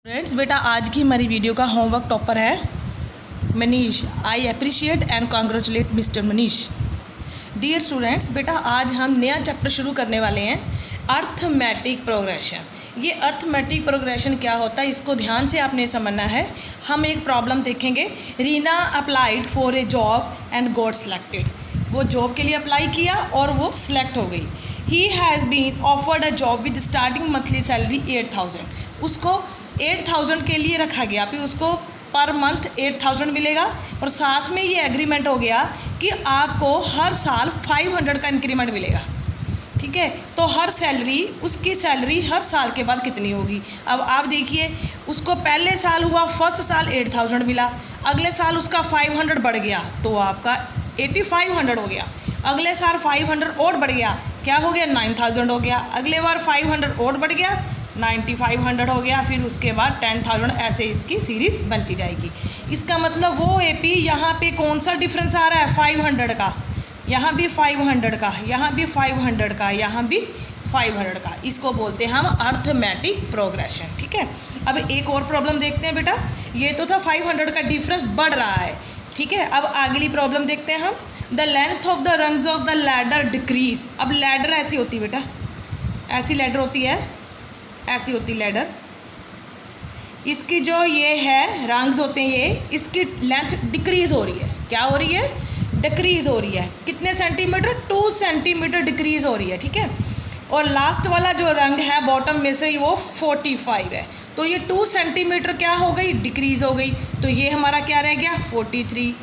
Friends बेटा आज की हमारी वीडियो का होमवर्क टॉपर है Manish. I appreciate and congratulate Mister Manish. Dear students, बेटा आज हम नया चैप्टर शुरू करने वाले हैं, अर्थमेटिक प्रोग्रेशन। ये अर्थमेटिक प्रोग्रेशन क्या होता है इसको ध्यान से आपने समझना है। हम एक प्रॉब्लम देखेंगे। Reena applied for a job and got selected. वो जॉब के लिए अप्लाई किया और वो सिलेक्ट हो गई। He has been offered a job with starting monthly salary 8,000। उसको 8,000 के लिए रखा गया, फिर उसको पर मंथ 8,000 मिलेगा और साथ में ये एग्रीमेंट हो गया कि आपको हर साल 500 का इंक्रीमेंट मिलेगा। ठीक है, तो हर सैलरी उसकी सैलरी हर साल के बाद कितनी होगी। अब आप देखिए, उसको पहले साल हुआ, फर्स्ट साल 8,000 मिला, अगले साल उसका 500 बढ़ गया तो आपका 8,500 हो गया। अगले साल 500 और बढ़ गया, क्या हो गया 9,000 हो गया। अगले बार 500 और बढ़ गया 9,500 हो गया। फिर उसके बाद 10,000, ऐसे इसकी सीरीज़ बनती जाएगी। इसका मतलब वो एपी यहाँ पे कौन सा डिफरेंस आ रहा है 500 का, यहाँ भी 500 का, यहाँ भी 500 का, यहाँ भी 500 का। इसको बोलते हैं हम अर्थमेटिक प्रोग्रेशन। ठीक है, अब एक और प्रॉब्लम देखते हैं बेटा। ये तो था 500 का डिफरेंस बढ़ रहा है। ठीक है, अब अगली प्रॉब्लम देखते हैं हम। The length of the rungs of the ladder decrease. अब लैडर ऐसी होती है बेटा, ऐसी लैडर होती है, ऐसी होती लैडर। इसकी जो ये है रंग्स होते हैं, ये इसकी लेंथ डिक्रीज़ हो रही है। क्या हो रही है? डिक्रीज़ हो रही है। कितने सेंटीमीटर? 2 सेंटीमीटर डिक्रीज़ हो रही है। ठीक है, और लास्ट वाला जो रंग है बॉटम में से वो 45 है, तो ये 2 सेंटीमीटर क्या हो गई? डिक्रीज़ हो गई। तो ये हमारा क्या रह गया? 43।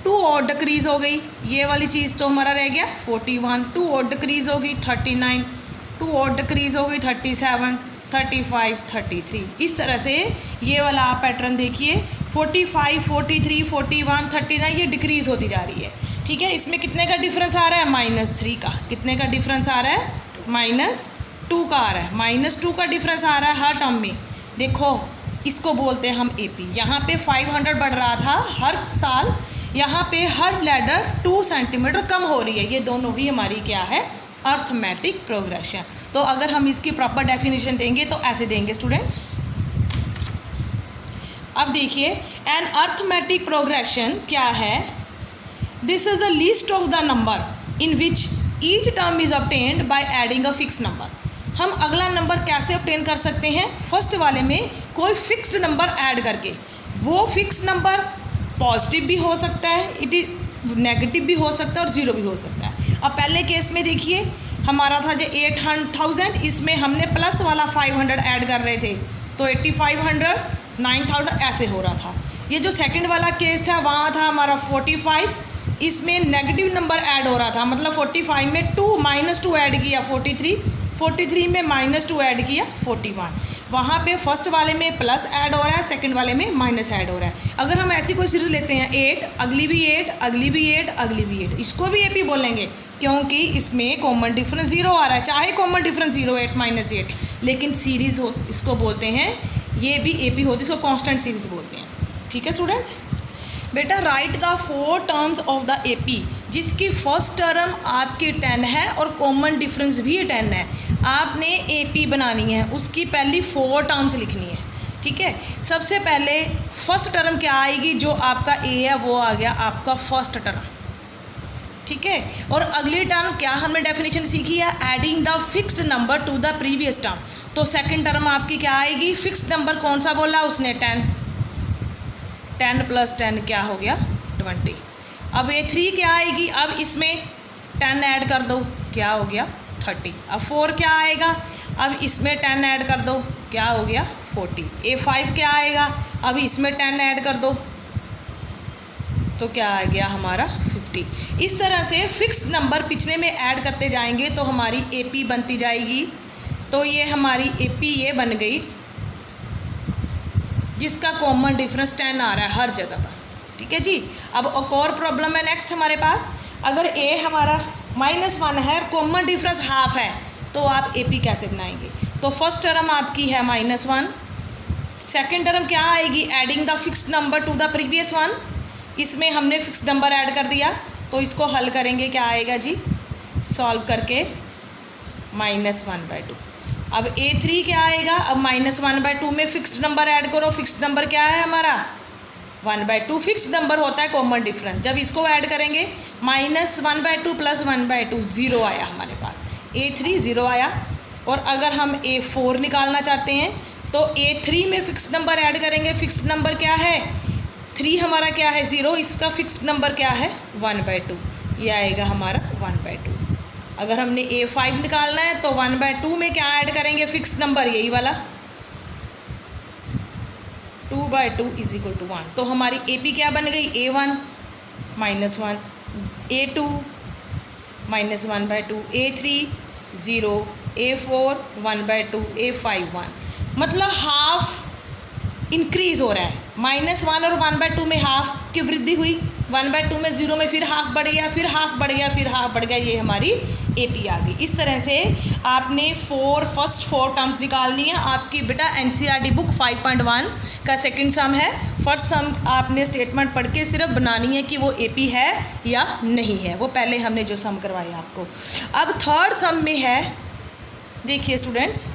2 और डिक्रीज़ हो गई, ये वाली चीज़ तो हमारा रह गया 41। 2 और डिक्रीज़ हो गई 39। 2 और डिक्रीज़ हो गई 37, 35, 33। इस तरह से ये वाला आप पैटर्न देखिए, 45, 43, 41, 39 ये डिक्रीज़ होती जा रही है। ठीक है, इसमें कितने का डिफरेंस आ रहा है? -3 का। कितने का डिफरेंस आ रहा है? -2 का आ रहा है। -2 का डिफरेंस आ रहा है हर टर्म में। देखो, इसको बोलते हैं हम एपी। यहाँ पे 500 बढ़ रहा था हर साल, यहाँ पे हर लैडर 2 सेंटीमीटर कम हो रही है। ये दोनों ही हमारी क्या है? Arithmetic progression. तो अगर हम इसकी प्रॉपर डेफिनेशन देंगे तो ऐसे देंगे स्टूडेंट्स। अब देखिए, एन अर्थमेटिक प्रोग्रेशन क्या है? This is a list of the number in which each term is obtained by adding a fix number. हम अगला नंबर कैसे ऑब्टेन कर सकते हैं? फर्स्ट वाले में कोई फिक्स्ड नंबर ऐड करके। वो फिक्स नंबर पॉजिटिव भी हो सकता है, इट इज नेगेटिव भी हो सकता है और 0 भी हो सकता है। अब पहले केस में देखिए, हमारा था जो 8,000, इसमें हमने प्लस वाला 500 ऐड कर रहे थे, तो 8,500, 9,000 ऐसे हो रहा था। ये जो सेकंड वाला केस था वहाँ था हमारा 45, इसमें नेगेटिव नंबर ऐड हो रहा था, मतलब 45 में -2 ऐड किया 43 में -2 ऐड किया 41। वहाँ पे फर्स्ट वाले में प्लस ऐड हो रहा है, सेकंड वाले में माइनस ऐड हो रहा है। अगर हम ऐसी कोई सीरीज लेते हैं 8, अगली भी 8, अगली भी 8, अगली भी 8, इसको भी एपी बोलेंगे क्योंकि इसमें कॉमन डिफरेंस 0 आ रहा है। चाहे कॉमन डिफरेंस 0, 8 - 8, लेकिन सीरीज हो इसको बोलते हैं, ये भी एपी होती है, इसको कांस्टेंट सीरीज बोलते हैं। ठीक है स्टूडेंट्स, बेटा right the 4 terms of the AP, जिसकी फर्स्ट टर्म आपकी 10 है और कॉमन डिफरेंस भी 10 है। आपने एपी बनानी है, उसकी पहली 4 टर्म्स लिखनी है। ठीक है, सबसे पहले फर्स्ट टर्म क्या आएगी? जो आपका ए है वो आ गया आपका फर्स्ट टर्म। ठीक है, और अगली टर्म क्या हमने डेफिनेशन सीखी है? Adding the fixed number two the previous term. तो सेकंड टर्म आपकी क्या आएगी? फिक्स्ड नंबर कौन सा बोला उसने? 10 + 10 क्या हो गया? 20। अब ये 3 क्या आएगी? अब इसमें 10 ऐड कर दो, क्या हो गया? 30। अब 4 क्या आएगा? अब इसमें 10 ऐड कर दो, क्या हो गया? 40। A5 क्या आएगा? अब इसमें 10 ऐड कर दो तो क्या आ गया हमारा? 50। इस तरह से फिक्स्ड नंबर पिछले में ऐड करते जाएंगे तो हमारी एपी बनती जाएगी। तो ये हमारी एपी ये बन गई, जिसका कॉमन डिफरेंस 10 आ रहा है हर जगह पर। ठीक है जी, अब एक और प्रॉब्लम है नेक्स्ट हमारे पास। अगर ए हमारा -1 है और कॉमन डिफरेंस हाफ है, तो आप एपी कैसे बनाएंगे? तो फर्स्ट टर्म आपकी है -1, सेकंड टर्म क्या आएगी? Adding the fixed number two the previous one. इसमें हमने फिक्स्ड नंबर ऐड कर दिया, तो इसको हल करेंगे, क्या आएगा जी? सॉल्व करके -1/2। अब A3 क्या आएगा, अब -1/2 में फिक्स्ड नंबर ऐड करो, फिक्स्ड नंबर क्या है हमारा 1/2, फिक्स्ड नंबर होता है कॉमन डिफरेंस। जब इसको ऐड करेंगे -1/2 + 1/2 0 आया हमारे पास, A3 0 आया। और अगर हम A4 निकालना चाहते हैं तो A3 में फिक्स्ड नंबर ऐड करेंगे, फिक्स्ड नंबर क्या है 3 हमारा क्या है 0, इसका फिक्स्ड नंबर क्या है 1/2, ये आएगा हमारा 1/2। अगर हमने A5 निकालना है तो 1/2 में क्या ऐड करेंगे फिक्स्ड नंबर यही वाला 2/2 = 1। तो हमारी AP क्या बन गई A1 -1, A2 -1/2, A3 0, A4 1/2, A5 1। मतलब हाफ इंक्रीज़ हो रहा है, -1 और 1/2 में हाफ की वृद्धि हुई, 1/2 में 0 में फिर हाफ बढ़ गया, फिर हाफ बढ़ गया, फिर हाफ बढ़ गया, ये हमारी AP आ गई। इस तरह से आपने फर्स्ट 4 टर्म्स निकालनी है। आपकी बेटा NCERT बुक 5.1 का सेकंड सम है। फर्स्ट सम आपने स्टेटमेंट पढ़ के सिर्फ बनानी है कि वो AP है या नहीं है, वो पहले हमने जो सम करवाया आपको। अब थर्ड सम में है, देखिए स्टूडेंट्स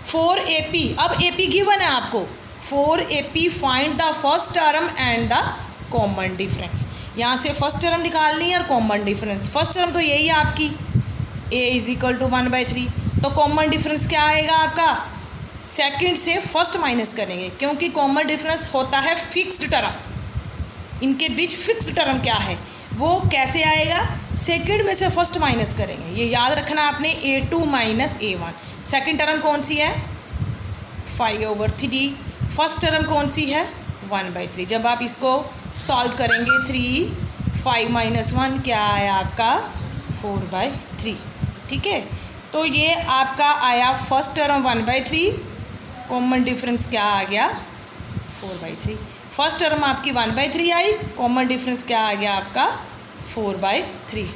4AP। अब AP गिवन है आपको, 4AP find the first term and the common difference. यहाँ से फर्स्ट टर्म निकालनी है और कॉमन डिफरेंस। फर्स्ट टर्म तो यही है आपकी A = 1/3, तो कॉमन डिफरेंस क्या आएगा आपका, सेकंड से फर्स्ट माइनस करेंगे, क्योंकि कॉमन डिफरेंस होता है फिक्स्ड टर्म, इनके बीच फिक्स्ड टर्म क्या है वो कैसे आएगा, सेकंड में से फर्स्ट माइनस करेंगे। ये याद रखना आपने, A2 - A1। सेकंड टर्म कौन सी है 5/3, फर्स्ट टर्म कौन सी है 1/3। जब आप इसको सॉल्व करेंगे 3 5 - 1 क्या आया आपका 4/3, ठीक है। तो ये आपका आया फर्स्ट टर्म 1/3, कॉमन डिफरेंस क्या आ गया 4/3। फर्स्ट टर्म आपकी 1/3 आई, कॉमन डिफरेंस क्या आ गया आपका 4/3।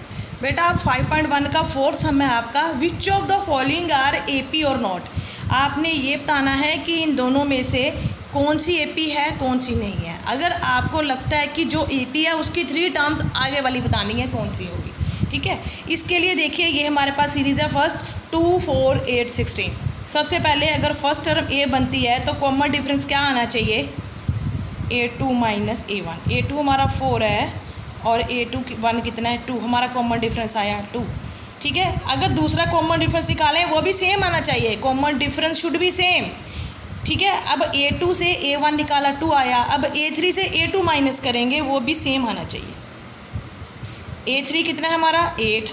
बेटा आप 5.1 का फोर्थ सम है आपका, which of the following are AP और नॉट। आपने ये बताना है कि इन दोनों में से कौन सी AP है कौन सी नहीं है। अगर आपको लगता है कि जो AP है उसकी 3 टर्म्स आगे वाली बतानी है कौन सी होगी, ठीक है। इसके लिए देखिए ये हमारे पास सीरीज़ है फर्स्ट 2 4 8 16। सबसे पहले अगर फर्स्ट टर्म A बनती है तो कॉमन डिफरेंस क्या आना चाहिए A2 - A1। A2 हमारा 4 है और A2 1 कितना है 2, हमारा कॉमन डिफरेंस आया 2, ठीक है। अगर दूसरा कॉमन डिफरेंस निकालें वो भी सेम आना चाहिए, कॉमन डिफरेंस शुड भी सेम, ठीक है। अब A2 से A1 निकाला 2 आया, अब A3 से A2 माइनस करेंगे वो भी सेम आना चाहिए। A3 कितना है हमारा 8,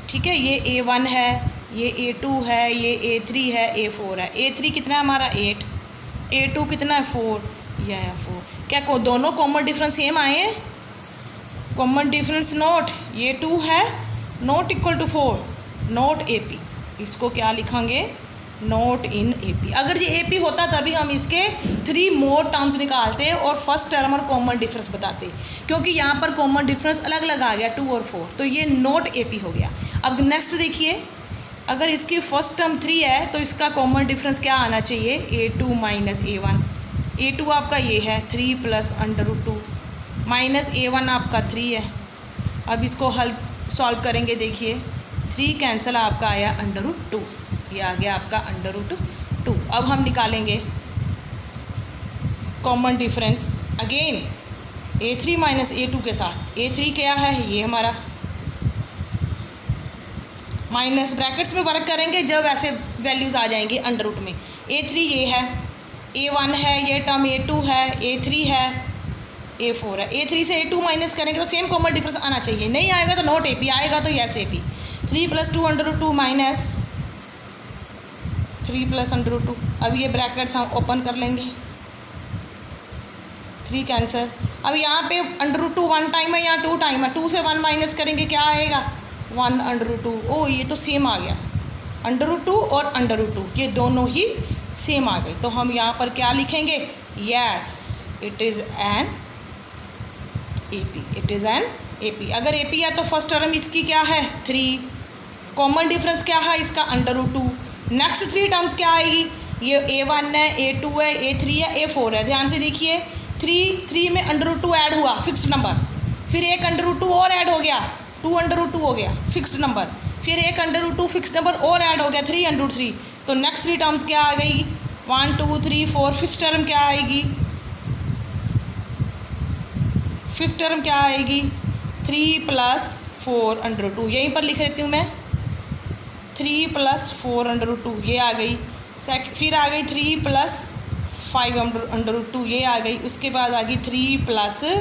ठीक है, ये A1 है, ये A2 है, ये A3 है, A4 है। A3 कितना है हमारा 8, A2 कितना है 4, यह है 4। क्या को दोनों कॉमन डिफरेंस सेम आए हैं, कॉमन डिफरेंस नोट, ये 2 है not equal to 4, not AP। इसको क्या लिखेंगे नॉट इन AP। अगर ये AP होता तभी हम इसके 3 मोर टर्म्स निकालते और फर्स्ट टर्म और कॉमन डिफरेंस बताते, क्योंकि यहाँ पर कॉमन डिफरेंस अलग अलग आ गया 2 और 4, तो ये नॉट AP हो गया। अब नेक्स्ट देखिए, अगर इसकी फर्स्ट टर्म 3 है तो इसका कॉमन डिफरेंस क्या आना चाहिए A2 - A1। A2 आपका ये है 3 + √2 माइनस A1 आपका 3 है। अब इसको हल सॉल्व करेंगे, देखिए 3 कैंसिल आपका आया √2, ये आ गया आपका √2। अब हम निकालेंगे common difference again A3 - A2 के साथ। A3 क्या है ये हमारा, माइनस ब्रैकेट्स में वर्क करेंगे जब ऐसे वैल्यूज़ आ जाएंगी √2 में। A3 ये है, A1 है, ये टर्म A2 है, A3 है, A4 है। A3 से A2 माइनस करेंगे तो सेम कॉमन डिफरेंस आना चाहिए, नहीं आएगा तो नॉट AP, आएगा तो यस AP। 3 + 2 √2 माइनस 3 + √2। अब ये ब्रैकेट्स हम ओपन कर लेंगे, 3 कैंसर। अब यहाँ पे √2 1 टाइम है, यहाँ 2 टाइम है, 2 से 1 माइनस करेंगे क्या आएगा 1 √2। ओ ये तो सेम आ गया, √2 और √2 ये दोनों ही सेम आ गए। तो हम यहाँ पर क्या लिखेंगे, yes it is an AP, it is an AP। अगर AP है तो फर्स्ट टर्म इसकी क्या है 3, कॉमन डिफरेंस क्या है इसका √2। नेक्स्ट 3 टर्म्स क्या आएगी, ये A1 है, A2 है, A3 है, A4 है। ध्यान से देखिए 3 में √2 ऐड हुआ फिक्स्ड नंबर, फिर एक √2 और ऐड हो गया 2 √2 हो गया फिक्स्ड नंबर, फिर एक √2 फिक्स्ड नंबर और ऐड हो गया 3 √3, तो नेक्स्ट 3 टर्म्स क्या आ गई, 1 2 3 4, फिफ्थ टर्म क्या आएगी, फिफ्थ टर्म क्या आएगी, 3 + 4√2, यहीं पर लिख लेती हूँ मैं, 3 + 4√2 ये आ गई। फिर आ गई 3 + 5√2 ये आ गई। उसके बाद आ गई 3 +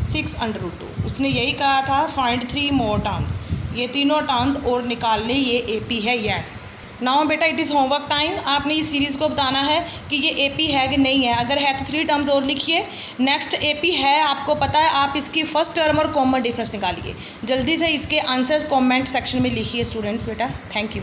6√2। उसने यही कहा था फाइंड 3 मोर टर्म्स, ये तीनों टर्म्स और निकालने, ये एपी है। यस नाउ बेटा इट इज़ होमवर्क टाइम। आपने इस सीरीज़ को बताना है कि ये एपी है कि नहीं है। अगर है तो 3 टर्म्स और लिखिए। नेक्स्ट एपी है, आपको पता है, आप इसकी फर्स्ट टर्म और कॉमन डिफरेंस निकालिए। जल्दी से इसके आंसर्स कमेंट सेक्शन में लिखिए स्टूडेंट्स बेटा। Thank you.